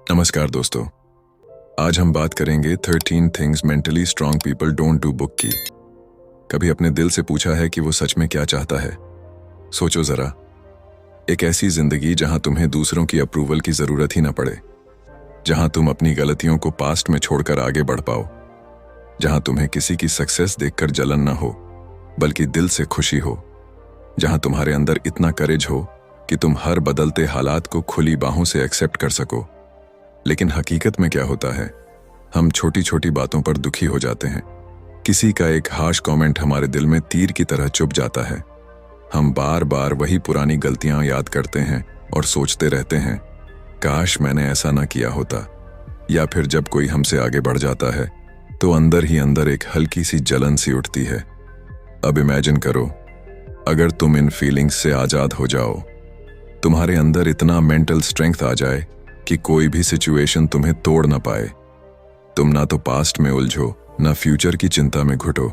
नमस्कार दोस्तों। आज हम बात करेंगे 13 things mentally strong people don't do book की। कभी अपने दिल से पूछा है कि वो सच में क्या चाहता है? सोचो जरा, एक ऐसी जिंदगी जहां तुम्हें दूसरों की अप्रूवल की जरूरत ही ना पड़े, जहां तुम अपनी गलतियों को पास्ट में छोड़कर आगे बढ़ पाओ, जहां तुम्हें किसी की सक्सेस देखकर जलन ना हो बल्कि दिल से खुशी हो, जहां तुम्हारे अंदर इतना करेज हो कि तुम हर बदलते हालात को खुली बाहों से एक्सेप्ट कर सको। लेकिन हकीकत में क्या होता है, हम छोटी छोटी बातों पर दुखी हो जाते हैं। किसी का एक हार्श कमेंट हमारे दिल में तीर की तरह चुभ जाता है। हम बार बार वही पुरानी गलतियां याद करते हैं और सोचते रहते हैं, काश मैंने ऐसा ना किया होता। या फिर जब कोई हमसे आगे बढ़ जाता है तो अंदर ही अंदर एक हल्की सी जलन सी उठती है। अब इमेजिन करो, अगर तुम इन फीलिंग्स से आजाद हो जाओ, तुम्हारे अंदर इतना मेंटल स्ट्रेंथ आ जाए कि कोई भी सिचुएशन तुम्हें तोड़ ना पाए। तुम ना तो पास्ट में उलझो, ना फ्यूचर की चिंता में घुटो,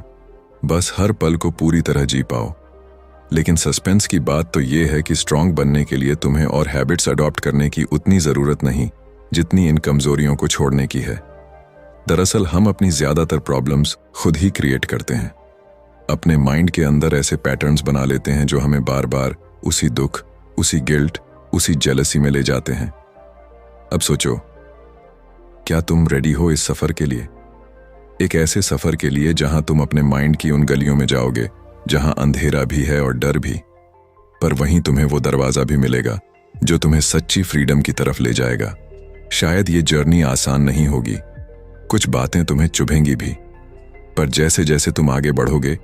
बस हर पल को पूरी तरह जी पाओ। लेकिन सस्पेंस की बात तो ये है कि स्ट्रांग बनने के लिए तुम्हें और हैबिट्स अडॉप्ट करने की उतनी जरूरत नहीं जितनी इन कमजोरियों को छोड़ने की है। दरअसल हम अपनी ज्यादातर प्रॉब्लम्स खुद ही क्रिएट करते हैं। अपने माइंड के अंदर ऐसे पैटर्न्स बना लेते हैं जो हमें बार बार उसी दुख, उसी गिल्ट, उसी जेलसी में ले जाते हैं। अब सोचो, क्या तुम रेडी हो इस सफर के लिए? एक ऐसे सफर के लिए जहां तुम अपने माइंड की उन गलियों में जाओगे जहां अंधेरा भी है और डर भी, पर वहीं तुम्हें वो दरवाजा भी मिलेगा जो तुम्हें सच्ची फ्रीडम की तरफ ले जाएगा। शायद ये जर्नी आसान नहीं होगी, कुछ बातें तुम्हें चुभेंगी भी, पर जैसे जैसे तुम आगे बढ़ोगे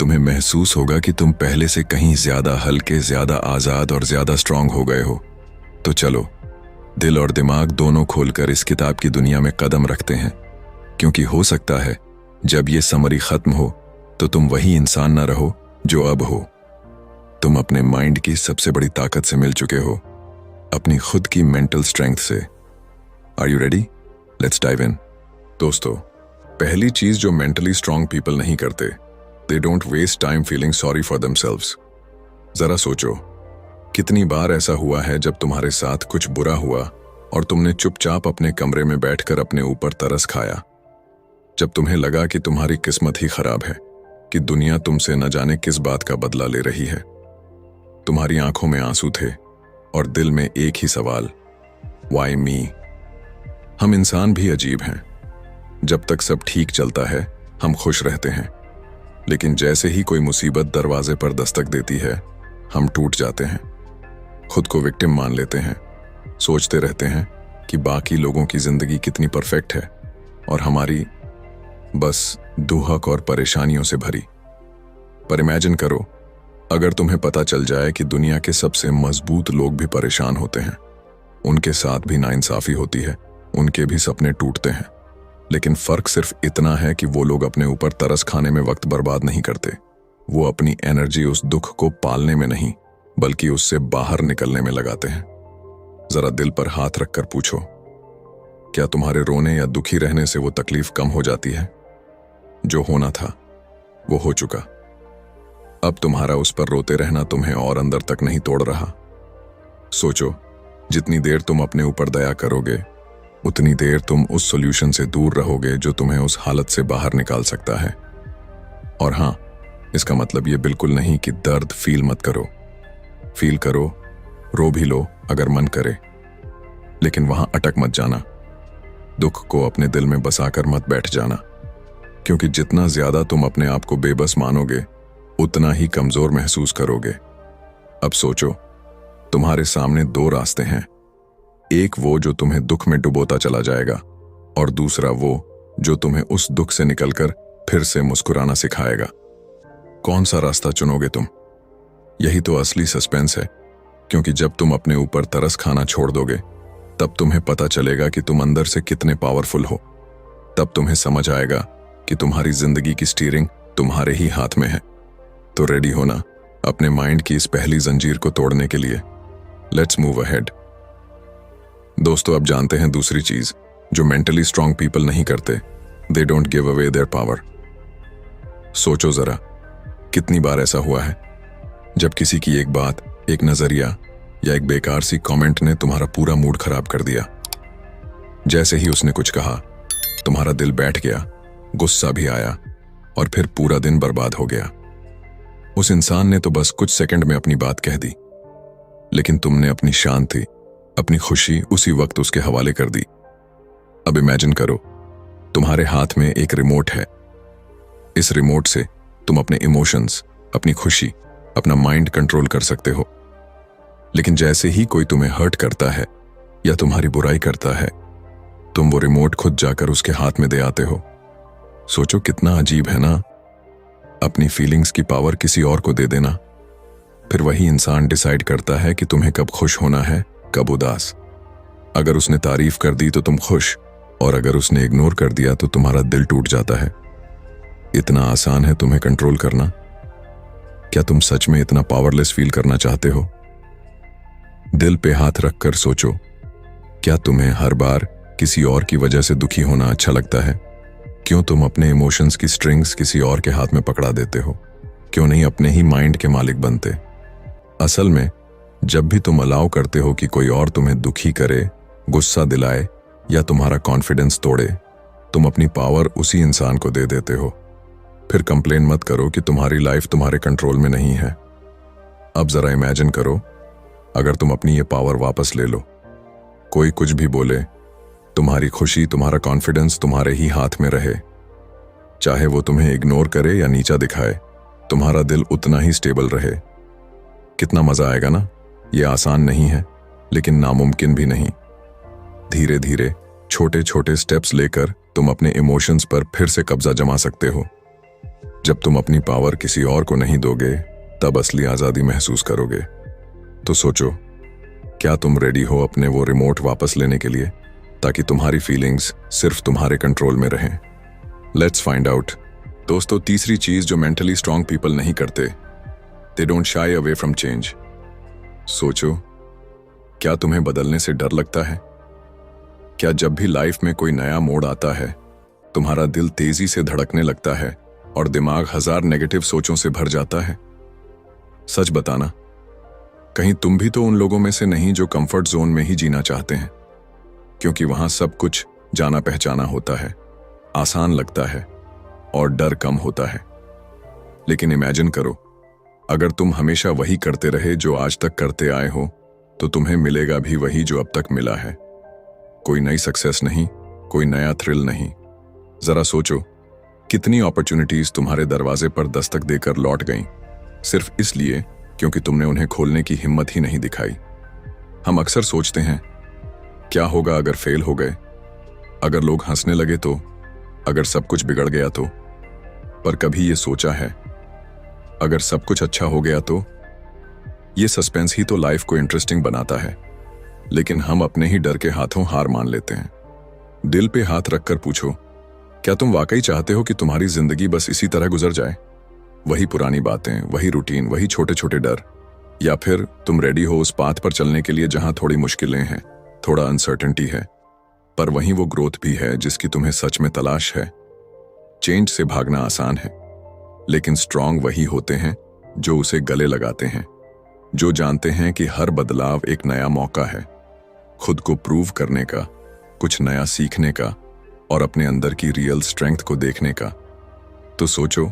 तुम्हें महसूस होगा कि तुम पहले से कहीं ज्यादा हल्के, ज्यादा आजाद और ज्यादा स्ट्रांग हो गए हो। तो चलो, दिल और दिमाग दोनों खोलकर इस किताब की दुनिया में कदम रखते हैं, क्योंकि हो सकता है जब ये समरी खत्म हो तो तुम वही इंसान ना रहो जो अब हो। तुम अपने माइंड की सबसे बड़ी ताकत से मिल चुके हो, अपनी खुद की मेंटल स्ट्रेंथ से। Are you ready? Let's dive in. दोस्तों, पहली चीज जो मेंटली स्ट्रांग पीपल नहीं करते, they don't waste time feeling sorry for themselves. जरा सोचो, कितनी बार ऐसा हुआ है जब तुम्हारे साथ कुछ बुरा हुआ और तुमने चुपचाप अपने कमरे में बैठकर अपने ऊपर तरस खाया। जब तुम्हें लगा कि तुम्हारी किस्मत ही खराब है, कि दुनिया तुमसे न जाने किस बात का बदला ले रही है। तुम्हारी आंखों में आंसू थे और दिल में एक ही सवाल, व्हाई मी? हम इंसान भी अजीब हैं। जब तक सब ठीक चलता है हम खुश रहते हैं, लेकिन जैसे ही कोई मुसीबत दरवाजे पर दस्तक देती है हम टूट जाते हैं, खुद को विक्टिम मान लेते हैं, सोचते रहते हैं कि बाकी लोगों की जिंदगी कितनी परफेक्ट है और हमारी बस दुहक और परेशानियों से भरी। पर इमेजिन करो, अगर तुम्हें पता चल जाए कि दुनिया के सबसे मजबूत लोग भी परेशान होते हैं, उनके साथ भी नाइंसाफी होती है, उनके भी सपने टूटते हैं, लेकिन फर्क सिर्फ इतना है कि वो लोग अपने ऊपर तरस खाने में वक्त बर्बाद नहीं करते। वो अपनी एनर्जी उस दुख को पालने में नहीं बल्कि उससे बाहर निकलने में लगाते हैं। जरा दिल पर हाथ रखकर पूछो, क्या तुम्हारे रोने या दुखी रहने से वो तकलीफ कम हो जाती है? जो होना था वो हो चुका। अब तुम्हारा उस पर रोते रहना तुम्हें और अंदर तक नहीं तोड़ रहा। सोचो, जितनी देर तुम अपने ऊपर दया करोगे उतनी देर तुम उस सॉल्यूशन से दूर रहोगे जो तुम्हें उस हालत से बाहर निकाल सकता है। और हां, इसका मतलब ये बिल्कुल नहीं कि दर्द फील मत करो। फील करो, रो भी लो अगर मन करे, लेकिन वहां अटक मत जाना। दुख को अपने दिल में बसाकर मत बैठ जाना, क्योंकि जितना ज्यादा तुम अपने आप को बेबस मानोगे उतना ही कमजोर महसूस करोगे। अब सोचो, तुम्हारे सामने दो रास्ते हैं, एक वो जो तुम्हें दुख में डुबोता चला जाएगा और दूसरा वो जो तुम्हें उस दुख से निकलकर फिर से मुस्कुराना सिखाएगा। कौन सा रास्ता चुनोगे तुम? यही तो असली सस्पेंस है, क्योंकि जब तुम अपने ऊपर तरस खाना छोड़ दोगे तब तुम्हें पता चलेगा कि तुम अंदर से कितने पावरफुल हो। तब तुम्हें समझ आएगा कि तुम्हारी जिंदगी की स्टीयरिंग तुम्हारे ही हाथ में है। तो रेडी होना अपने माइंड की इस पहली जंजीर को तोड़ने के लिए। Let's move ahead. दोस्तों, अब जानते हैं दूसरी चीज जो मेंटली स्ट्रांग पीपल नहीं करते, they don't give away their power. सोचो जरा, कितनी बार ऐसा हुआ है जब किसी की एक बात, एक नजरिया या एक बेकार सी कमेंट ने तुम्हारा पूरा मूड खराब कर दिया। जैसे ही उसने कुछ कहा, तुम्हारा दिल बैठ गया, गुस्सा भी आया और फिर पूरा दिन बर्बाद हो गया। उस इंसान ने तो बस कुछ सेकंड में अपनी बात कह दी, लेकिन तुमने अपनी शांति, अपनी खुशी उसी वक्त उसके हवाले कर दी। अब इमेजिन करो, तुम्हारे हाथ में एक रिमोट है। इस रिमोट से तुम अपने इमोशंस, अपनी खुशी, अपना माइंड कंट्रोल कर सकते हो। लेकिन जैसे ही कोई तुम्हें हर्ट करता है या तुम्हारी बुराई करता है, तुम वो रिमोट खुद जाकर उसके हाथ में दे आते हो। सोचो कितना अजीब है ना, अपनी फीलिंग्स की पावर किसी और को दे देना। फिर वही इंसान डिसाइड करता है कि तुम्हें कब खुश होना है, कब उदास। अगर उसने तारीफ कर दी तो तुम खुश, और अगर उसने इग्नोर कर दिया तो तुम्हारा दिल टूट जाता है। इतना आसान है तुम्हें कंट्रोल करना? क्या तुम सच में इतना पावरलेस फील करना चाहते हो? दिल पे हाथ रखकर सोचो, क्या तुम्हें हर बार किसी और की वजह से दुखी होना अच्छा लगता है? क्यों तुम अपने इमोशंस की स्ट्रिंग्स किसी और के हाथ में पकड़ा देते हो? क्यों नहीं अपने ही माइंड के मालिक बनते? असल में जब भी तुम अलाउ करते हो कि कोई और तुम्हें दुखी करे, गुस्सा दिलाए या तुम्हारा कॉन्फिडेंस तोड़े, तुम अपनी पावर उसी इंसान को दे देते हो। फिर कंप्लेन मत करो कि तुम्हारी लाइफ तुम्हारे कंट्रोल में नहीं है। अब जरा इमेजिन करो, अगर तुम अपनी ये पावर वापस ले लो। कोई कुछ भी बोले, तुम्हारी खुशी, तुम्हारा कॉन्फिडेंस तुम्हारे ही हाथ में रहे। चाहे वो तुम्हें इग्नोर करे या नीचा दिखाए, तुम्हारा दिल उतना ही स्टेबल रहे। कितना मजा आएगा ना? ये आसान नहीं है, लेकिन नामुमकिन भी नहीं। धीरे धीरे, छोटे छोटे स्टेप्स लेकर तुम अपने इमोशंस पर फिर से कब्जा जमा सकते हो। जब तुम अपनी पावर किसी और को नहीं दोगे, तब असली आजादी महसूस करोगे। तो सोचो, क्या तुम रेडी हो अपने वो रिमोट वापस लेने के लिए, ताकि तुम्हारी फीलिंग्स सिर्फ तुम्हारे कंट्रोल में रहें? Let's find out. दोस्तों, तीसरी चीज जो मेंटली स्ट्रांग पीपल नहीं करते, they don't shy away from change. सोचो, क्या तुम्हें बदलने से डर लगता है? क्या जब भी लाइफ में कोई नया मोड़ आता है, तुम्हारा दिल तेजी से धड़कने लगता है और दिमाग हजार नेगेटिव सोचों से भर जाता है? सच बताना, कहीं तुम भी तो उन लोगों में से नहीं जो कंफर्ट जोन में ही जीना चाहते हैं? क्योंकि वहां सब कुछ जाना पहचाना होता है, आसान लगता है और डर कम होता है। लेकिन इमेजिन करो, अगर तुम हमेशा वही करते रहे जो आज तक करते आए हो, तो तुम्हें मिलेगा भी वही जो अब तक मिला है। कोई नई सक्सेस नहीं, कोई नया थ्रिल नहीं। जरा सोचो, कितनी अपॉर्चुनिटीज तुम्हारे दरवाजे पर दस्तक देकर लौट गईं, सिर्फ इसलिए क्योंकि तुमने उन्हें खोलने की हिम्मत ही नहीं दिखाई। हम अक्सर सोचते हैं, क्या होगा अगर फेल हो गए, अगर लोग हंसने लगे तो, अगर सब कुछ बिगड़ गया तो? पर कभी ये सोचा है, अगर सब कुछ अच्छा हो गया तो? ये सस्पेंस ही तो लाइफ को इंटरेस्टिंग बनाता है। लेकिन हम अपने ही डर के हाथों हार मान लेते हैं। दिल पे हाथ रखकर पूछो, क्या तुम वाकई चाहते हो कि तुम्हारी जिंदगी बस इसी तरह गुजर जाए? वही पुरानी बातें, वही रूटीन, वही छोटे छोटे डर? या फिर तुम रेडी हो उस पाथ पर चलने के लिए जहां थोड़ी मुश्किलें हैं, थोड़ा अनसर्टेनिटी है, पर वहीं वो ग्रोथ भी है जिसकी तुम्हें सच में तलाश है? चेंज से भागना आसान है, लेकिन स्ट्रांग वही होते हैं जो उसे गले लगाते हैं, जो जानते हैं कि हर बदलाव एक नया मौका है, खुद को प्रूव करने का, कुछ नया सीखने का और अपने अंदर की रियल स्ट्रेंथ को देखने का। तो सोचो,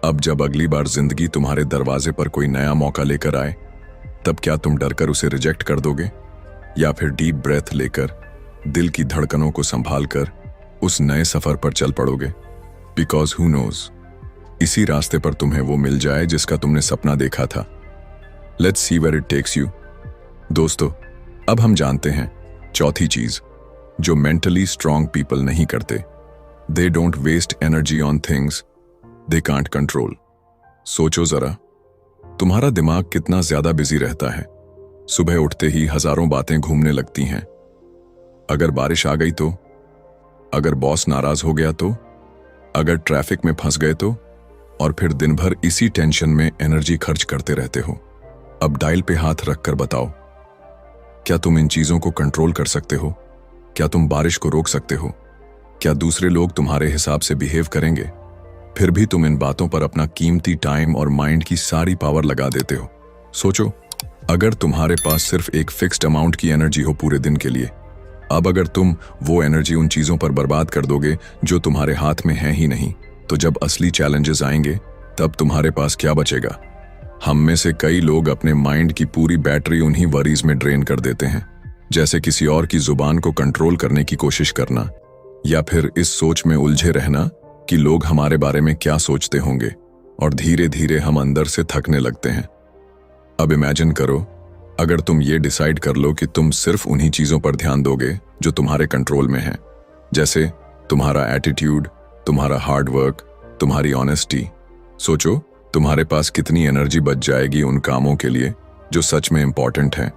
अब जब अगली बार जिंदगी तुम्हारे दरवाजे पर कोई नया मौका लेकर आए, तब क्या तुम डरकर उसे रिजेक्ट कर दोगे, या फिर डीप ब्रेथ लेकर, दिल की धड़कनों को संभालकर उस नए सफर पर चल पड़ोगे? बिकॉज हु नोज, इसी रास्ते पर तुम्हें वो मिल जाए जिसका तुमने सपना देखा था। Let's see where it takes you. दोस्तों, अब हम जानते हैं चौथी चीज जो मेंटली स्ट्रांग पीपल नहीं करते। They don't waste energy on things they can't control. सोचो जरा, तुम्हारा दिमाग कितना ज्यादा बिजी रहता है। सुबह उठते ही हजारों बातें घूमने लगती हैं। अगर बारिश आ गई तो, अगर बॉस नाराज हो गया तो, अगर ट्रैफिक में फंस गए तो, और फिर दिन भर इसी टेंशन में एनर्जी खर्च करते रहते हो। अब डायल पे हाथ रखकर बताओ, क्या तुम इन चीजों को कंट्रोल कर सकते हो? क्या तुम बारिश को रोक सकते हो? क्या दूसरे लोग तुम्हारे हिसाब से बिहेव करेंगे? फिर भी तुम इन बातों पर अपना कीमती टाइम और माइंड की सारी पावर लगा देते हो। सोचो, अगर तुम्हारे पास सिर्फ एक फिक्स्ड अमाउंट की एनर्जी हो पूरे दिन के लिए, अब अगर तुम वो एनर्जी उन चीजों पर बर्बाद कर दोगे जो तुम्हारे हाथ में है ही नहीं, तो जब असली चैलेंजेस आएंगे तब तुम्हारे पास क्या बचेगा? हम में से कई लोग अपने माइंड की पूरी बैटरी उन्हीं वरीज में ड्रेन कर देते हैं, जैसे किसी और की जुबान को कंट्रोल करने की कोशिश करना, या फिर इस सोच में उलझे रहना कि लोग हमारे बारे में क्या सोचते होंगे, और धीरे धीरे हम अंदर से थकने लगते हैं। अब इमेजिन करो, अगर तुम ये डिसाइड कर लो कि तुम सिर्फ उन्हीं चीजों पर ध्यान दोगे जो तुम्हारे कंट्रोल में हैं, जैसे तुम्हारा एटीट्यूड, तुम्हारा हार्ड वर्क, तुम्हारी ऑनेस्टी। सोचो तुम्हारे पास कितनी एनर्जी बच जाएगी उन कामों के लिए जो सच में इंपॉर्टेंट हैं।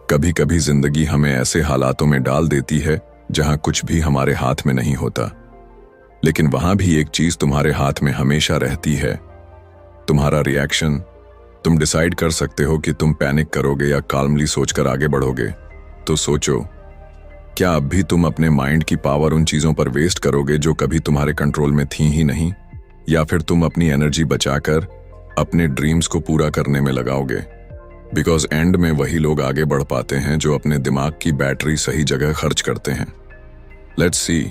कभी कभी जिंदगी हमें ऐसे हालातों में डाल देती है जहां कुछ भी हमारे हाथ में नहीं होता, लेकिन वहां भी एक चीज तुम्हारे हाथ में हमेशा रहती है, तुम्हारा रिएक्शन। तुम डिसाइड कर सकते हो कि तुम पैनिक करोगे या काल्मली सोचकर आगे बढ़ोगे। तो सोचो, क्या अब भी तुम अपने माइंड की पावर उन चीजों पर वेस्ट करोगे जो कभी तुम्हारे कंट्रोल में थी ही नहीं, या फिर तुम अपनी एनर्जी बचाकर अपने ड्रीम्स को पूरा करने में लगाओगे? बिकॉज एंड में वही लोग आगे बढ़ पाते हैं जो अपने दिमाग की बैटरी सही जगह खर्च करते हैं। लेट्स सी,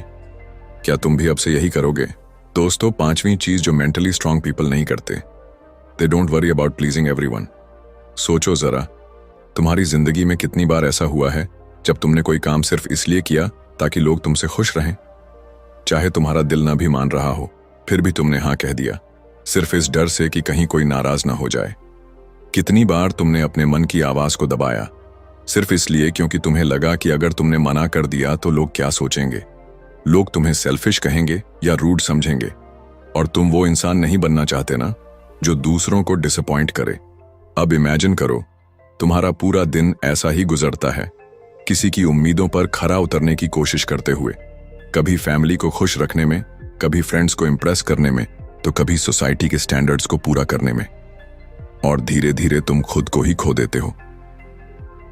क्या तुम भी अब से यही करोगे? दोस्तों, 5वीं चीज जो मेंटली स्ट्रांग पीपल नहीं करते, they don't worry about pleasing everyone. सोचो जरा, तुम्हारी जिंदगी में कितनी बार ऐसा हुआ है जब तुमने कोई काम सिर्फ इसलिए किया ताकि लोग तुमसे खुश रहें? चाहे तुम्हारा दिल ना भी मान रहा हो, फिर भी तुमने हाँ कह दिया, सिर्फ इस डर से कि कहीं कोई नाराज ना हो जाए। कितनी बार तुमने अपने मन की आवाज को दबाया, सिर्फ इसलिए क्योंकि तुम्हें लगा कि अगर तुमने मना कर दिया तो लोग क्या सोचेंगे, लोग तुम्हें सेल्फिश कहेंगे या रूड समझेंगे। और तुम वो इंसान नहीं बनना चाहते ना, जो दूसरों को डिसअपॉइंट करे। अब इमेजिन करो, तुम्हारा पूरा दिन ऐसा ही गुजरता है, किसी की उम्मीदों पर खरा उतरने की कोशिश करते हुए, कभी फैमिली को खुश रखने में, कभी फ्रेंड्स को इम्प्रेस करने में, तो कभी सोसाइटी के स्टैंडर्ड्स को पूरा करने में, और धीरे धीरे तुम खुद को ही खो देते हो।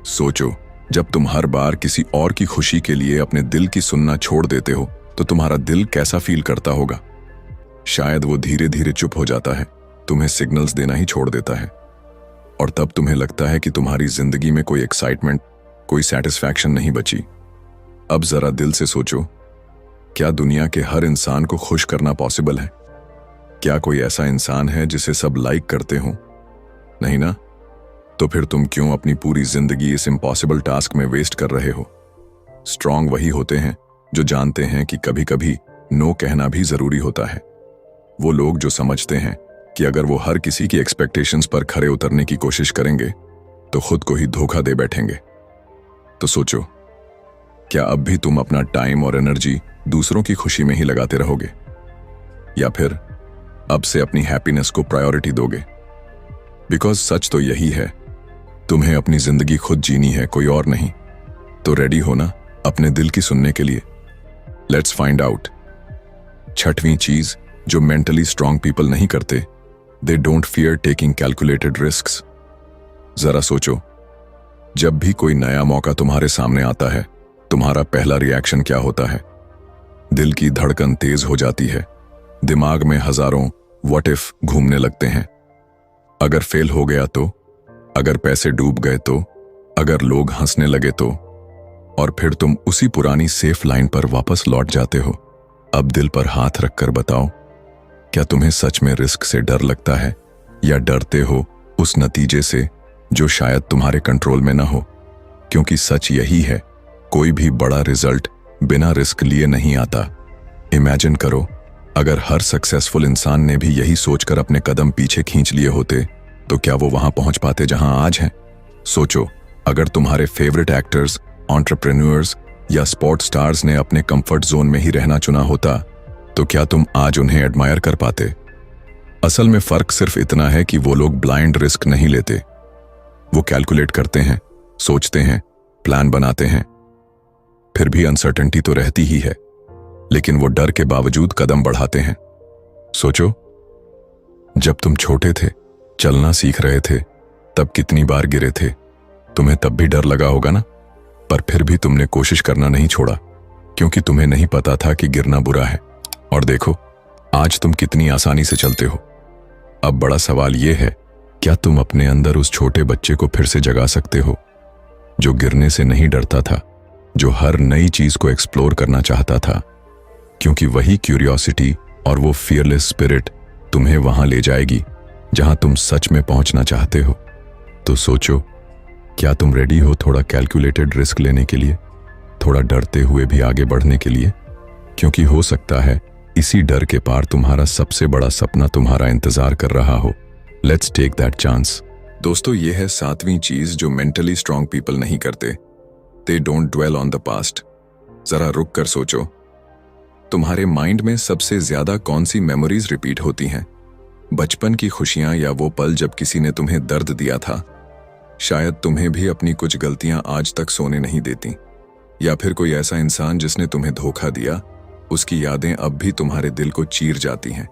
सोचो, जब तुम हर बार किसी और की खुशी के लिए अपने दिल की सुनना छोड़ देते हो तो तुम्हारा दिल कैसा फील करता होगा? शायद वो धीरे धीरे चुप हो जाता है, तुम्हें सिग्नल्स देना ही छोड़ देता है, और तब तुम्हें लगता है कि तुम्हारी जिंदगी में कोई एक्साइटमेंट, कोई सेटिस्फैक्शन नहीं बची। अब जरा दिल से सोचो, क्या दुनिया के हर इंसान को खुश करना पॉसिबल है? क्या कोई ऐसा इंसान है जिसे सब लाइक करते हो? नहीं ना? तो फिर तुम क्यों अपनी पूरी जिंदगी इस इम्पॉसिबल टास्क में वेस्ट कर रहे हो? स्ट्रांग वही होते हैं जो जानते हैं कि कभी कभी नो कहना भी जरूरी होता है। वो लोग जो समझते हैं कि अगर वो हर किसी की एक्सपेक्टेशंस पर खरे उतरने की कोशिश करेंगे तो खुद को ही धोखा दे बैठेंगे। तो सोचो, क्या अब भी तुम अपना टाइम और एनर्जी दूसरों की खुशी में ही लगाते रहोगे, या फिर अब से अपनी हैप्पीनेस को प्रायोरिटी दोगे? बिकॉज सच तो यही है, तुम्हें अपनी जिंदगी खुद जीनी है, कोई और नहीं। तो रेडी हो ना अपने दिल की सुनने के लिए? Let's find out. 6वीं चीज जो मेंटली स्ट्रांग पीपल नहीं करते, they don't fear taking calculated risks. जरा सोचो, जब भी कोई नया मौका तुम्हारे सामने आता है, तुम्हारा पहला रिएक्शन क्या होता है? दिल की धड़कन तेज हो जाती है, दिमाग में हजारों व्हाट इफ घूमने लगते हैं। अगर फेल हो गया तो, अगर पैसे डूब गए तो, अगर लोग हंसने लगे तो, और फिर तुम उसी पुरानी सेफ लाइन पर वापस लौट जाते हो। अब दिल पर हाथ रखकर बताओ, क्या तुम्हें सच में रिस्क से डर लगता है, या डरते हो उस नतीजे से जो शायद तुम्हारे कंट्रोल में ना हो? क्योंकि सच यही है, कोई भी बड़ा रिजल्ट बिना रिस्क लिए नहीं आता। इमेजिन करो, अगर हर सक्सेसफुल इंसान ने भी यही सोचकर अपने कदम पीछे खींच लिए होते तो क्या वो वहां पहुंच पाते जहां आज हैं? सोचो, अगर तुम्हारे फेवरेट एक्टर्स, एंटरप्रेन्योर्स या स्पोर्ट्स स्टार्स ने अपने कंफर्ट जोन में ही रहना चुना होता तो क्या तुम आज उन्हें एडमायर कर पाते? असल में फर्क सिर्फ इतना है कि वो लोग ब्लाइंड रिस्क नहीं लेते, वो कैलकुलेट करते हैं, सोचते हैं, प्लान बनाते हैं। फिर भी अनसर्टेनिटी तो रहती ही है, लेकिन वो डर के बावजूद कदम बढ़ाते हैं। सोचो, जब तुम छोटे थे, चलना सीख रहे थे, तब कितनी बार गिरे थे? तुम्हें तब भी डर लगा होगा ना, पर फिर भी तुमने कोशिश करना नहीं छोड़ा, क्योंकि तुम्हें नहीं पता था कि गिरना बुरा है। और देखो, आज तुम कितनी आसानी से चलते हो। अब बड़ा सवाल यह है, क्या तुम अपने अंदर उस छोटे बच्चे को फिर से जगा सकते हो जो गिरने से नहीं डरता था, जो हर नई चीज को एक्सप्लोर करना चाहता था, क्योंकि वही क्यूरियोसिटी और वो फियरलेस स्पिरिट तुम्हें वहां ले जाएगी जहां तुम सच में पहुंचना चाहते हो। तो सोचो, क्या तुम रेडी हो थोड़ा कैलकुलेटेड रिस्क लेने के लिए, थोड़ा डरते हुए भी आगे बढ़ने के लिए? क्योंकि हो सकता है इसी डर के पार तुम्हारा सबसे बड़ा सपना तुम्हारा इंतजार कर रहा हो। Let's take that chance. दोस्तों, ये है 7वीं चीज जो मेंटली स्ट्रांग पीपल नहीं करते। They don't dwell on the past. जरा रुक कर सोचो, तुम्हारे माइंड में सबसे ज्यादा कौन सी मेमोरीज रिपीट होती हैं? बचपन की खुशियां या वो पल जब किसी ने तुम्हें दर्द दिया था? शायद तुम्हें भी अपनी कुछ गलतियां आज तक सोने नहीं देती, या फिर कोई ऐसा इंसान जिसने तुम्हें धोखा दिया, उसकी यादें अब भी तुम्हारे दिल को चीर जाती हैं।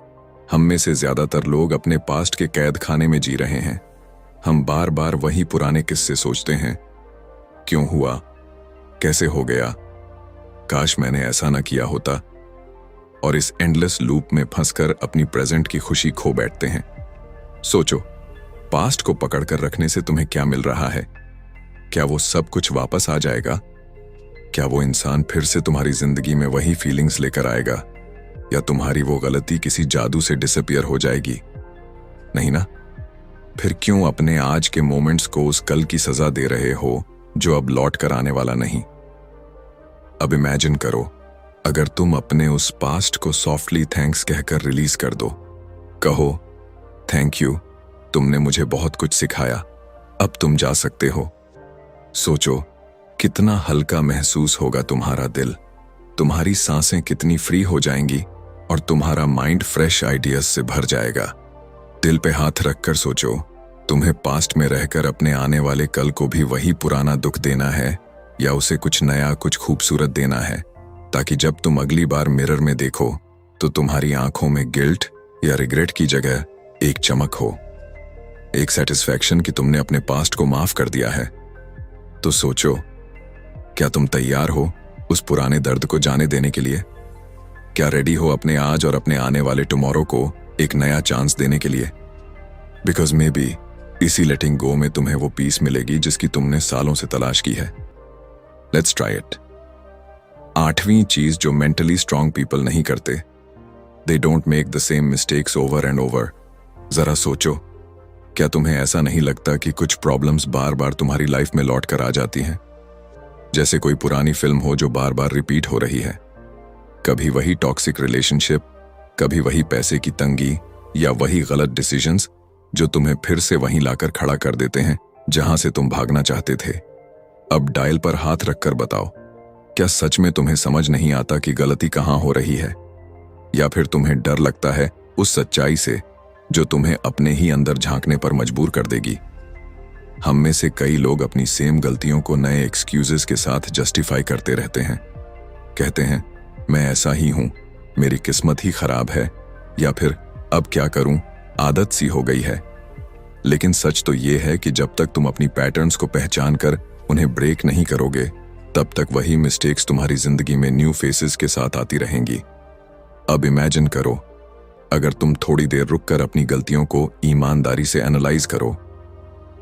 हम में से ज्यादातर लोग अपने पास्ट के कैद खाने में जी रहे हैं। हम बार बार वही पुराने किस्से सोचते हैं। क्यों हुआ? कैसे हो गया? काश मैंने ऐसा न किया होता। और इस एंडलेस लूप में फंसकर अपनी प्रेजेंट की खुशी खो बैठते हैं। सोचो, पास्ट को पकड़कर रखने से तुम्हें क्या मिल रहा है? क्या वो सब कुछ वापस आ जाएगा? क्या वो इंसान फिर से तुम्हारी जिंदगी में वही फीलिंग्स लेकर आएगा, या तुम्हारी वो गलती किसी जादू से डिसअपीयर हो जाएगी? नहीं ना? फिर क्यों अपने आज के मोमेंट्स को उस कल की सजा दे रहे हो जो अब लौट कर आने वाला नहीं? अब इमेजिन करो, अगर तुम अपने उस पास्ट को सॉफ्टली थैंक्स कहकर रिलीज कर दो। कहो, थैंक यू, तुमने मुझे बहुत कुछ सिखाया, अब तुम जा सकते हो। सोचो, कितना हल्का महसूस होगा तुम्हारा दिल, तुम्हारी सांसें कितनी फ्री हो जाएंगी और तुम्हारा माइंड फ्रेश आइडियाज से भर जाएगा। दिल पे हाथ रखकर सोचो, तुम्हें पास्ट में रहकर अपने आने वाले कल को भी वही पुराना दुख देना है, या उसे कुछ नया, कुछ खूबसूरत देना है, ताकि जब तुम अगली बार मिरर में देखो तो तुम्हारी आंखों में गिल्ट या रिग्रेट की जगह एक चमक हो, एक सेटिस्फैक्शन कि तुमने अपने पास्ट को माफ कर दिया है। तो सोचो, क्या तुम तैयार हो उस पुराने दर्द को जाने देने के लिए? क्या रेडी हो अपने आज और अपने आने वाले टुमारो को एक नया चांस देने के लिए? बिकॉज मे बी इसी लेटिंग गो में तुम्हें वो पीस मिलेगी जिसकी तुमने सालों से तलाश की है। Let's try it. 8वीं चीज जो मेंटली स्ट्रांग पीपल नहीं करते, they don't make the same mistakes over and over. जरा सोचो, क्या तुम्हें ऐसा नहीं लगता कि कुछ प्रॉब्लम्स बार बार तुम्हारी लाइफ में लौट कर आ जाती हैं? जैसे कोई पुरानी फिल्म हो जो बार बार रिपीट हो रही है। कभी वही टॉक्सिक रिलेशनशिप, कभी वही पैसे की तंगी, या वही गलत डिसीजंस जो तुम्हें फिर से वहीं लाकर खड़ा कर देते हैं जहां से तुम भागना चाहते थे। अब डायल पर हाथ रखकर बताओ, क्या सच में तुम्हें समझ नहीं आता कि गलती कहां हो रही है? या फिर तुम्हें डर लगता है उस सच्चाई से जो तुम्हें अपने ही अंदर झांकने पर मजबूर कर देगी? हम में से कई लोग अपनी सेम गलतियों को नए एक्सक्यूजेस के साथ जस्टिफाई करते रहते हैं। कहते हैं, मैं ऐसा ही हूं, मेरी किस्मत ही खराब है, या फिर अब क्या करूं, आदत सी हो गई है। लेकिन सच तो यह है कि जब तक तुम अपनी पैटर्न्स को पहचान कर उन्हें ब्रेक नहीं करोगे, तब तक वही मिस्टेक्स तुम्हारी जिंदगी में न्यू फेसेस के साथ आती रहेंगी। अब इमेजिन करो, अगर तुम थोड़ी देर रुककर अपनी गलतियों को ईमानदारी से एनालाइज करो,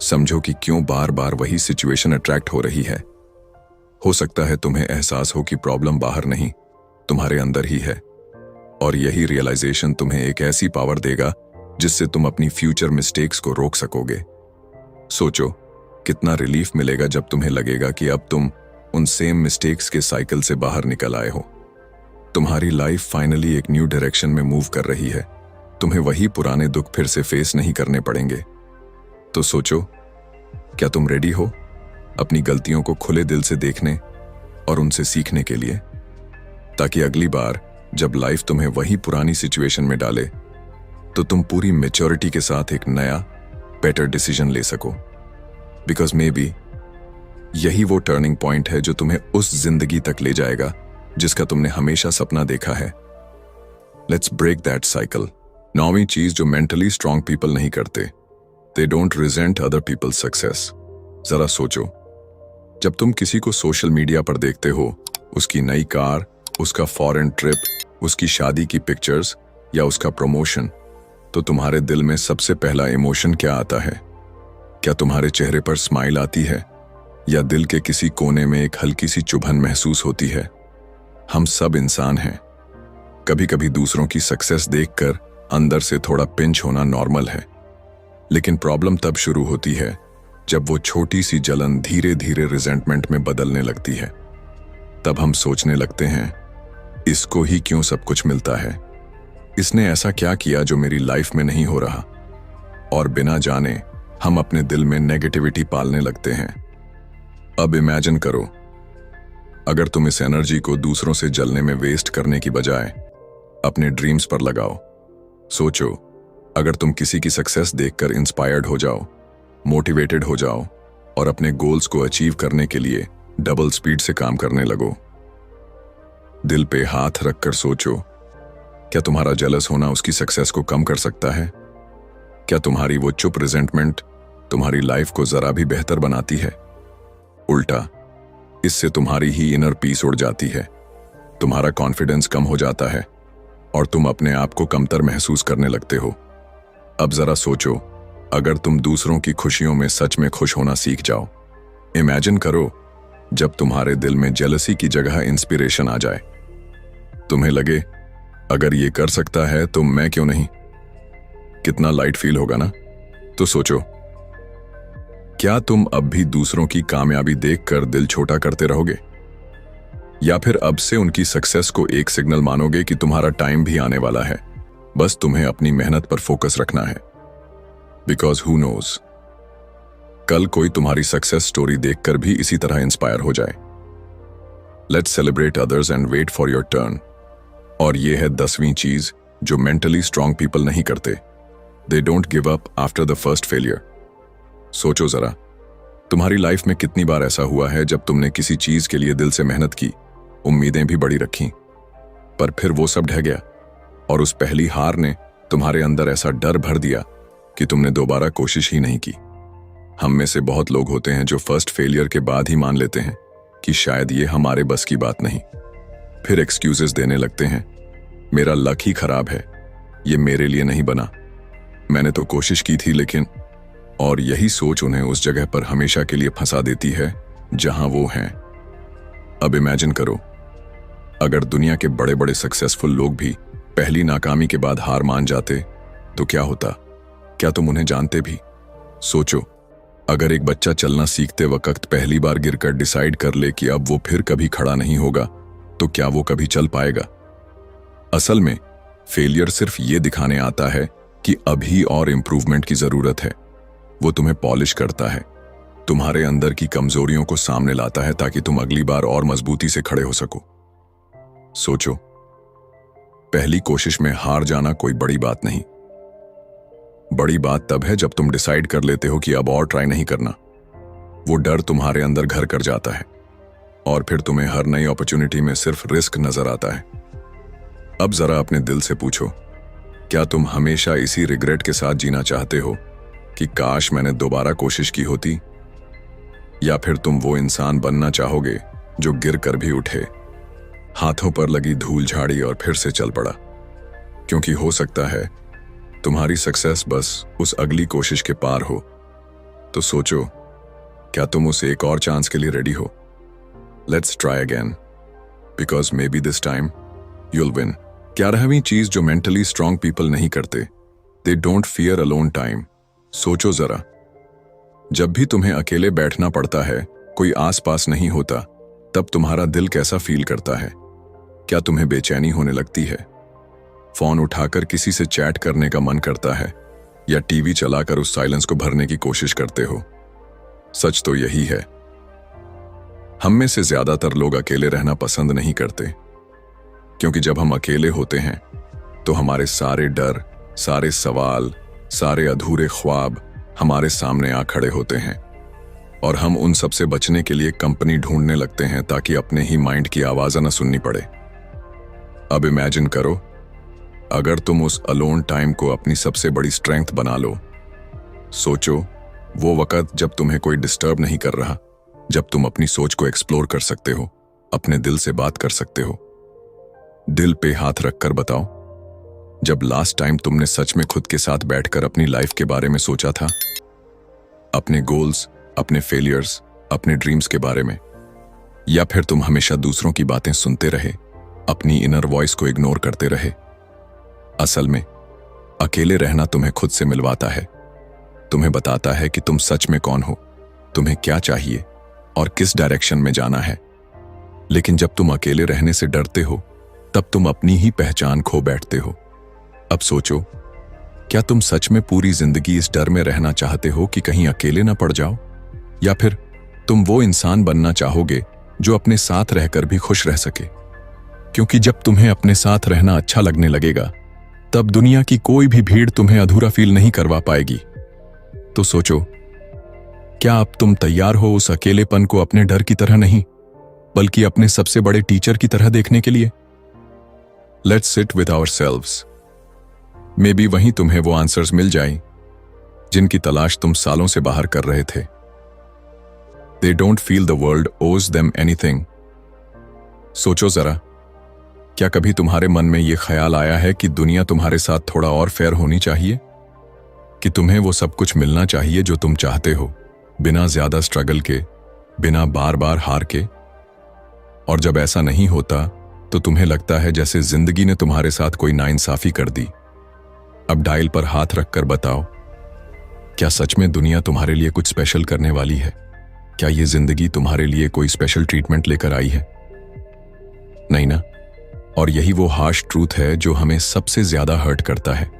समझो कि क्यों बार बार वही सिचुएशन अट्रैक्ट हो रही है। हो सकता है तुम्हें एहसास हो कि प्रॉब्लम बाहर नहीं, तुम्हारे अंदर ही है, और यही रियलाइजेशन तुम्हें एक ऐसी पावर देगा जिससे तुम अपनी फ्यूचर मिस्टेक्स को रोक सकोगे। सोचो, कितना रिलीफ मिलेगा जब तुम्हें लगेगा कि अब तुम उन सेम मिस्टेक्स के साइकिल से बाहर निकल आए हो। तुम्हारी लाइफ फाइनली एक न्यू डायरेक्शन में मूव कर रही है। तुम्हें वही पुराने दुख फिर से फेस नहीं करने पड़ेंगे। तो सोचो, क्या तुम रेडी हो अपनी गलतियों को खुले दिल से देखने और उनसे सीखने के लिए, ताकि अगली बार जब लाइफ तुम्हें वही पुरानी सिचुएशन में डाले तो तुम पूरी मैच्योरिटी के साथ एक नया बेटर डिसीजन ले सको? बिकॉज मे बी यही वो टर्निंग पॉइंट है जो तुम्हें उस जिंदगी तक ले जाएगा जिसका तुमने हमेशा सपना देखा है। Let's break that cycle. 9वीं चीज जो मेंटली स्ट्रांग पीपल नहीं करते, they don't resent other people's success. जरा सोचो, जब तुम किसी को सोशल मीडिया पर देखते हो, उसकी नई कार, उसका फॉरेन ट्रिप, उसकी शादी की पिक्चर्स या उसका प्रमोशन, तो तुम्हारे दिल में सबसे पहला इमोशन क्या आता है? क्या तुम्हारे चेहरे पर स्माइल आती है, या दिल के किसी कोने में एक हल्की सी चुभन महसूस होती है। हम सब इंसान हैं। कभी कभी दूसरों की सक्सेस देखकर अंदर से थोड़ा पिंच होना नॉर्मल है, लेकिन प्रॉब्लम तब शुरू होती है जब वो छोटी सी जलन धीरे धीरे रिजेंटमेंट में बदलने लगती है। तब हम सोचने लगते हैं, इसको ही क्यों सब कुछ मिलता है, इसने ऐसा क्या किया जो मेरी लाइफ में नहीं हो रहा। और बिना जाने हम अपने दिल में नेगेटिविटी पालने लगते हैं। अब इमेजिन करो, अगर तुम इस एनर्जी को दूसरों से जलने में वेस्ट करने की बजाय अपने ड्रीम्स पर लगाओ। सोचो, अगर तुम किसी की सक्सेस देखकर इंस्पायर्ड हो जाओ, मोटिवेटेड हो जाओ और अपने गोल्स को अचीव करने के लिए डबल स्पीड से काम करने लगो। दिल पे हाथ रखकर सोचो, क्या तुम्हारा जेलस होना उसकी सक्सेस को कम कर सकता है? क्या तुम्हारी वो चुप रिजेंटमेंट तुम्हारी लाइफ को जरा भी बेहतर बनाती है? उल्टा, इससे तुम्हारी ही इनर पीस उड़ जाती है, तुम्हारा कॉन्फिडेंस कम हो जाता है और तुम अपने आप को कमतर महसूस करने लगते हो। अब जरा सोचो, अगर तुम दूसरों की खुशियों में सच में खुश होना सीख जाओ। इमेजिन करो, जब तुम्हारे दिल में जेलसी की जगह इंस्पिरेशन आ जाए। तुम्हें लगे, अगर ये कर सकता है तो मैं क्यों नहीं। कितना लाइट फील होगा ना? तो सोचो, क्या तुम अब भी दूसरों की कामयाबी देखकर दिल छोटा करते रहोगे, या फिर अब से उनकी सक्सेस को एक सिग्नल मानोगे कि तुम्हारा टाइम भी आने वाला है, बस तुम्हें अपनी मेहनत पर फोकस रखना है। बिकॉज हु नोज, कल कोई तुम्हारी सक्सेस स्टोरी देखकर भी इसी तरह इंस्पायर हो जाए। Let's celebrate others and wait for your turn. और ये है 10वीं चीज जो मेंटली स्ट्रांग पीपल नहीं करते। They don't give up after the first failure. सोचो जरा, तुम्हारी लाइफ में कितनी बार ऐसा हुआ है जब तुमने किसी चीज के लिए दिल से मेहनत की, उम्मीदें भी बड़ी रखी, पर फिर वो सब ढह गया और उस पहली हार ने तुम्हारे अंदर ऐसा डर भर दिया कि तुमने दोबारा कोशिश ही नहीं की। हम में से बहुत लोग होते हैं जो फर्स्ट फेलियर के बाद ही मान लेते हैं कि शायद ये हमारे बस की बात नहीं। फिर एक्सक्यूजेस देने लगते हैं, मेरा लक ही खराब है, ये मेरे लिए नहीं बना, मैंने तो कोशिश की थी लेकिन। और यही सोच उन्हें उस जगह पर हमेशा के लिए फंसा देती है जहां वो हैं। अब इमेजिन करो, अगर दुनिया के बड़े बड़े सक्सेसफुल लोग भी पहली नाकामी के बाद हार मान जाते तो क्या होता? क्या तुम उन्हें जानते भी? सोचो, अगर एक बच्चा चलना सीखते वक्त पहली बार गिरकर डिसाइड कर ले कि अब वो फिर कभी खड़ा नहीं होगा, तो क्या वो कभी चल पाएगा? असल में फेलियर सिर्फ ये दिखाने आता है कि अभी और इंप्रूवमेंट की जरूरत है। वो तुम्हें पॉलिश करता है, तुम्हारे अंदर की कमजोरियों को सामने लाता है ताकि तुम अगली बार और मजबूती से खड़े हो सको। सोचो, पहली कोशिश में हार जाना कोई बड़ी बात नहीं। बड़ी बात तब है जब तुम डिसाइड कर लेते हो कि अब और ट्राई नहीं करना। वो डर तुम्हारे अंदर घर कर जाता है और फिर तुम्हें हर नई अपॉर्चुनिटी में सिर्फ रिस्क नजर आता है। अब जरा अपने दिल से पूछो, क्या तुम हमेशा इसी रिग्रेट के साथ जीना चाहते हो कि काश मैंने दोबारा कोशिश की होती? या फिर तुम वो इंसान बनना चाहोगे जो गिर कर भी उठे, हाथों पर लगी धूल झाड़ी और फिर से चल पड़ा? क्योंकि हो सकता है तुम्हारी सक्सेस बस उस अगली कोशिश के पार हो। तो सोचो, क्या तुम उस एक और चांस के लिए रेडी हो? Let's try again, because may be this time you'll win. 11वीं चीज जो मेंटली स्ट्रांग पीपल नहीं करते, they don't fear alone time. सोचो जरा, जब भी तुम्हें अकेले बैठना पड़ता है, कोई आसपास नहीं होता, तब तुम्हारा दिल कैसा फील करता है? क्या तुम्हें बेचैनी होने लगती है? फोन उठाकर किसी से चैट करने का मन करता है, या टीवी चलाकर उस साइलेंस को भरने की कोशिश करते हो? सच तो यही है, हम में से ज्यादातर लोग अकेले रहना पसंद नहीं करते, क्योंकि जब हम अकेले होते हैं तो हमारे सारे डर, सारे सवाल, सारे अधूरे ख्वाब हमारे सामने आ खड़े होते हैं और हम उन सब से बचने के लिए कंपनी ढूंढने लगते हैं ताकि अपने ही माइंड की आवाज़ न सुननी पड़े। अब इमेजिन करो, अगर तुम उस अलोन टाइम को अपनी सबसे बड़ी स्ट्रेंथ बना लो। सोचो, वो वक्त जब तुम्हें कोई डिस्टर्ब नहीं कर रहा, जब तुम अपनी सोच को एक्सप्लोर कर सकते हो, अपने दिल से बात कर सकते हो। दिल पे हाथ रखकर बताओ, जब लास्ट टाइम तुमने सच में खुद के साथ बैठकर अपनी लाइफ के बारे में सोचा था? अपने गोल्स, अपने फेलियर्स अपने ड्रीम्स के बारे में, या फिर तुम हमेशा दूसरों की बातें सुनते रहे, अपनी इनर वॉइस को इग्नोर करते रहे? असल में अकेले रहना तुम्हें खुद से मिलवाता है, तुम्हें बताता है कि तुम सच में कौन हो, तुम्हें क्या चाहिए और किस डायरेक्शन में जाना है। लेकिन जब तुम अकेले रहने से डरते हो, तब तुम अपनी ही पहचान खो बैठते हो। अब सोचो, क्या तुम सच में पूरी जिंदगी इस डर में रहना चाहते हो कि कहीं अकेले ना पड़ जाओ, या फिर तुम वो इंसान बनना चाहोगे जो अपने साथ रहकर भी खुश रह सके? क्योंकि जब तुम्हें अपने साथ रहना अच्छा लगने लगेगा, तब दुनिया की कोई भी भीड़ तुम्हें अधूरा फील नहीं करवा पाएगी। तो सोचो, क्या अब तुम तैयार हो उस अकेलेपन को अपने डर की तरह नहीं, बल्कि अपने सबसे बड़े टीचर की तरह देखने के लिए? Let's sit with ourselves. May be वहीं तुम्हें वो आंसर्स मिल जाएं जिनकी तलाश तुम सालों से बाहर कर रहे थे। They don't feel the world owes them anything. सोचो जरा, क्या कभी तुम्हारे मन में यह ख्याल आया है कि दुनिया तुम्हारे साथ थोड़ा और फेयर होनी चाहिए, कि तुम्हें वो सब कुछ मिलना चाहिए जो तुम चाहते हो, बिना ज्यादा स्ट्रगल के, बिना बार बार हार के? और जब ऐसा नहीं होता तो तुम्हें लगता है जैसे जिंदगी ने तुम्हारे साथ कोई नाइंसाफी कर दी। अब डायल पर हाथ रखकर बताओ, क्या सच में दुनिया तुम्हारे लिए कुछ स्पेशल करने वाली है? क्या ये जिंदगी तुम्हारे लिए कोई स्पेशल ट्रीटमेंट लेकर आई है? नहीं ना। और यही वो हार्श ट्रूथ है जो हमें सबसे ज्यादा हर्ट करता है।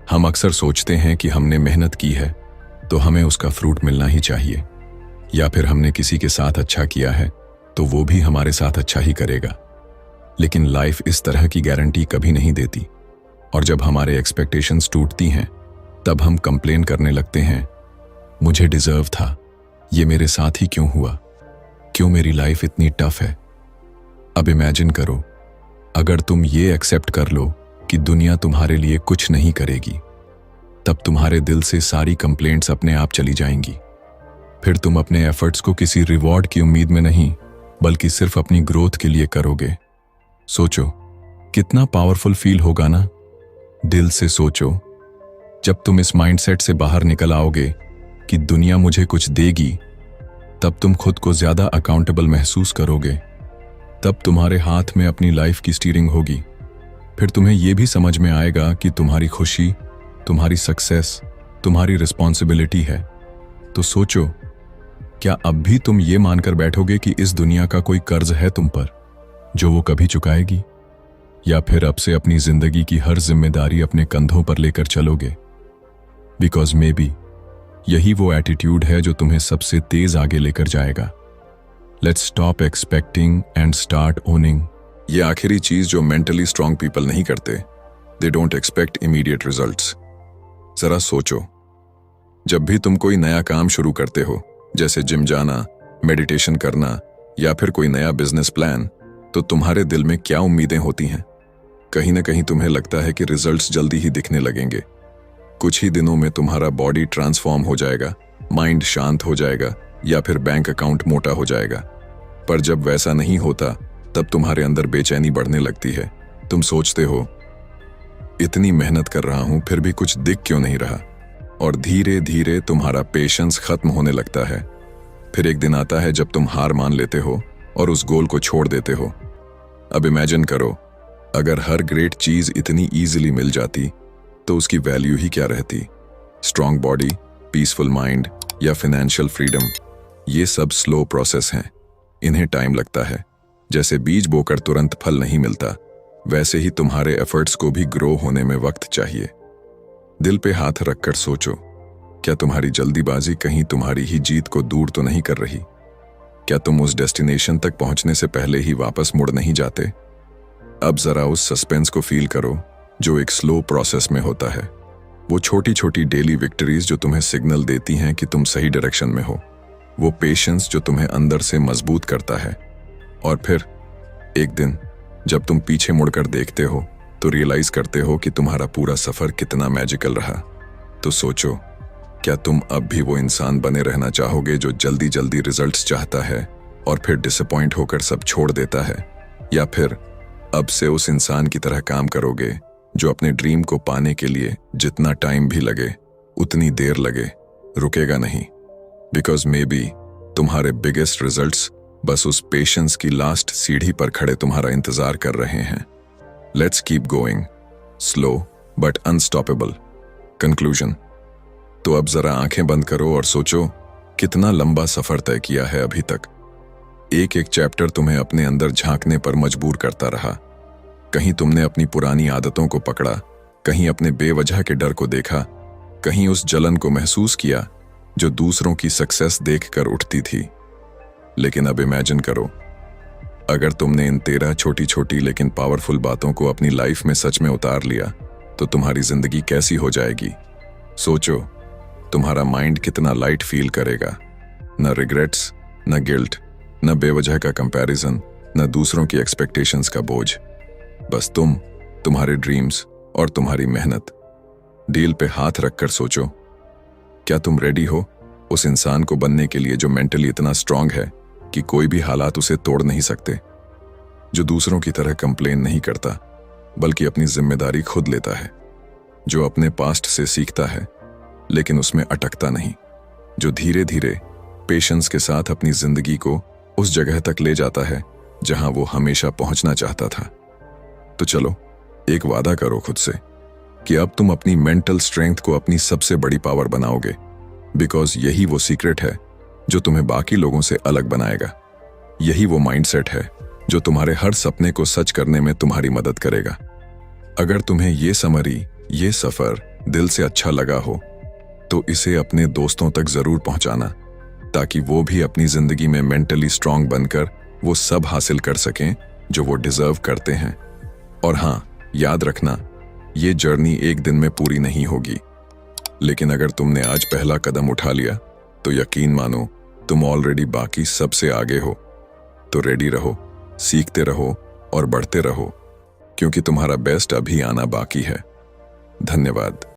हम अक्सर सोचते हैं कि हमने मेहनत की है तो हमें उसका फ्रूट मिलना ही चाहिए, या फिर हमने किसी के साथ अच्छा किया है तो वो भी हमारे साथ अच्छा ही करेगा। लेकिन लाइफ इस तरह की गारंटी कभी नहीं देती, और जब हमारे एक्सपेक्टेशंस टूटती हैं, तब हम कंप्लेन करने लगते हैं, मुझे डिजर्व था, ये मेरे साथ ही क्यों हुआ, क्यों मेरी लाइफ इतनी टफ है। अब इमेजिन करो, अगर तुम ये एक्सेप्ट कर लो कि दुनिया तुम्हारे लिए कुछ नहीं करेगी, तब तुम्हारे दिल से सारी कंप्लेंट्स अपने आप चली जाएंगी। फिर तुम अपने एफर्ट्स को किसी रिवॉर्ड की उम्मीद में नहीं, बल्कि सिर्फ अपनी ग्रोथ के लिए करोगे। सोचो, कितना पावरफुल फील होगा ना। दिल से सोचो, जब तुम इस माइंडसेट से बाहर निकल आओगे कि दुनिया मुझे कुछ देगी, तब तुम खुद को ज्यादा अकाउंटेबल महसूस करोगे। तब तुम्हारे हाथ में अपनी लाइफ की स्टीयरिंग होगी। फिर तुम्हें यह भी समझ में आएगा कि तुम्हारी खुशी, तुम्हारी सक्सेस, तुम्हारी रिस्पॉन्सिबिलिटी है। तो सोचो, क्या अब भी तुम ये मानकर बैठोगे कि इस दुनिया का कोई कर्ज है तुम पर जो वो कभी चुकाएगी, या फिर अब से अपनी जिंदगी की हर जिम्मेदारी अपने कंधों पर लेकर चलोगे? बिकॉज मे बी यही वो एटीट्यूड है जो तुम्हें सबसे तेज आगे लेकर जाएगा। Let's stop expecting and start owning. ये आखिरी चीज जो मेंटली स्ट्रांग पीपल नहीं करते, they don't expect immediate results. जरा सोचो, जब भी तुम कोई नया काम शुरू करते हो, जैसे जिम जाना, मेडिटेशन करना, या फिर कोई नया बिजनेस प्लान, तो तुम्हारे दिल में क्या उम्मीदें होती हैं? कहीं ना कहीं तुम्हें लगता है कि रिजल्ट्स जल्दी ही दिखने लगेंगे। कुछ ही दिनों में तुम्हारा बॉडी ट्रांसफॉर्म हो जाएगा, माइंड शांत हो जाएगा, या फिर बैंक अकाउंट मोटा हो जाएगा। पर जब वैसा नहीं होता, तब तुम्हारे अंदर बेचैनी बढ़ने लगती है। तुम सोचते हो, इतनी मेहनत कर रहा हूं फिर भी कुछ दिख क्यों नहीं रहा, और धीरे धीरे तुम्हारा पेशेंस खत्म होने लगता है। फिर एक दिन आता है जब तुम हार मान लेते हो और उस गोल को छोड़ देते हो। अब इमेजिन करो, अगर हर ग्रेट चीज इतनी इजीली मिल जाती तो उसकी वैल्यू ही क्या रहती? स्ट्रांग बॉडी, पीसफुल माइंड, या फाइनेंशियल फ्रीडम, ये सब स्लो प्रोसेस हैं। इन्हें टाइम लगता है। जैसे बीज बोकर तुरंत फल नहीं मिलता, वैसे ही तुम्हारे एफर्ट्स को भी ग्रो होने में वक्त चाहिए। दिल पे हाथ रखकर सोचो, क्या तुम्हारी जल्दीबाजी कहीं तुम्हारी ही जीत को दूर तो नहीं कर रही? क्या तुम उस डेस्टिनेशन तक पहुंचने से पहले ही वापस मुड़ नहीं जाते? अब जरा उस सस्पेंस को फील करो जो एक स्लो प्रोसेस में होता है। वो छोटी छोटी डेली विक्ट्रीज जो तुम्हें सिग्नल देती हैं कि तुम सही डायरेक्शन में हो। वो पेशेंस जो तुम्हें अंदर से मजबूत करता है। और फिर एक दिन जब तुम पीछे मुड़कर देखते हो तो रियलाइज करते हो कि तुम्हारा पूरा सफर कितना मैजिकल रहा। तो सोचो, क्या तुम अब भी वो इंसान बने रहना चाहोगे जो जल्दी जल्दी रिजल्ट्स चाहता है और फिर डिसअपॉइंट होकर सब छोड़ देता है, या फिर अब से उस इंसान की तरह काम करोगे जो अपने ड्रीम को पाने के लिए जितना टाइम भी लगे, उतनी देर लगे, रुकेगा नहीं? बिकॉज मे बी तुम्हारे बिगेस्ट रिजल्ट्स बस उस पेशेंस की लास्ट सीढ़ी पर खड़े तुम्हारा इंतजार कर रहे हैं। Let's keep going, slow but unstoppable. Conclusion. तो अब जरा आंखें बंद करो और सोचो कितना लंबा सफर तय किया है अभी तक। एक एक चैप्टर तुम्हें अपने अंदर झांकने पर मजबूर करता रहा। कहीं तुमने अपनी पुरानी आदतों को पकड़ा, कहीं अपने बेवजह के डर को देखा, कहीं उस जलन को महसूस किया जो दूसरों की सक्सेस देखकर उठती थी। लेकिन अब इमेजिन करो, अगर तुमने इन 13 छोटी छोटी लेकिन पावरफुल बातों को अपनी लाइफ में सच में उतार लिया तो तुम्हारी जिंदगी कैसी हो जाएगी। सोचो, तुम्हारा माइंड कितना लाइट फील करेगा। न रिग्रेट्स, न गिल्ट, न बेवजह का कंपैरिजन, न दूसरों की एक्सपेक्टेशंस का बोझ। बस तुम, तुम्हारे ड्रीम्स और तुम्हारी मेहनत। डील पे हाथ रखकर सोचो, क्या तुम रेडी हो उस इंसान को बनने के लिए जो मेंटली इतना स्ट्रांग है कि कोई भी हालात उसे तोड़ नहीं सकते, जो दूसरों की तरह कंप्लेन नहीं करता बल्कि अपनी जिम्मेदारी खुद लेता है, जो अपने पास्ट से सीखता है लेकिन उसमें अटकता नहीं, जो धीरे धीरे पेशेंस के साथ अपनी जिंदगी को उस जगह तक ले जाता है जहां वो हमेशा पहुंचना चाहता था। तो चलो, एक वादा करो खुद से कि अब तुम अपनी मेंटल स्ट्रेंथ को अपनी सबसे बड़ी पावर बनाओगे, बिकॉज यही वो सीक्रेट है जो तुम्हें बाकी लोगों से अलग बनाएगा। यही वो माइंडसेट है जो तुम्हारे हर सपने को सच करने में तुम्हारी मदद करेगा। अगर तुम्हें ये समरी, ये सफर दिल से अच्छा लगा हो तो इसे अपने दोस्तों तक जरूर पहुंचाना, ताकि वो भी अपनी जिंदगी में मेंटली स्ट्रांग बनकर वो सब हासिल कर सकें जो वो डिजर्व करते हैं। और हाँ, याद रखना, ये जर्नी एक दिन में पूरी नहीं होगी, लेकिन अगर तुमने आज पहला कदम उठा लिया तो यकीन मानो तुम ऑलरेडी बाकी सबसे आगे हो। तो रेडी रहो, सीखते रहो और बढ़ते रहो, क्योंकि तुम्हारा बेस्ट अभी आना बाकी है। धन्यवाद।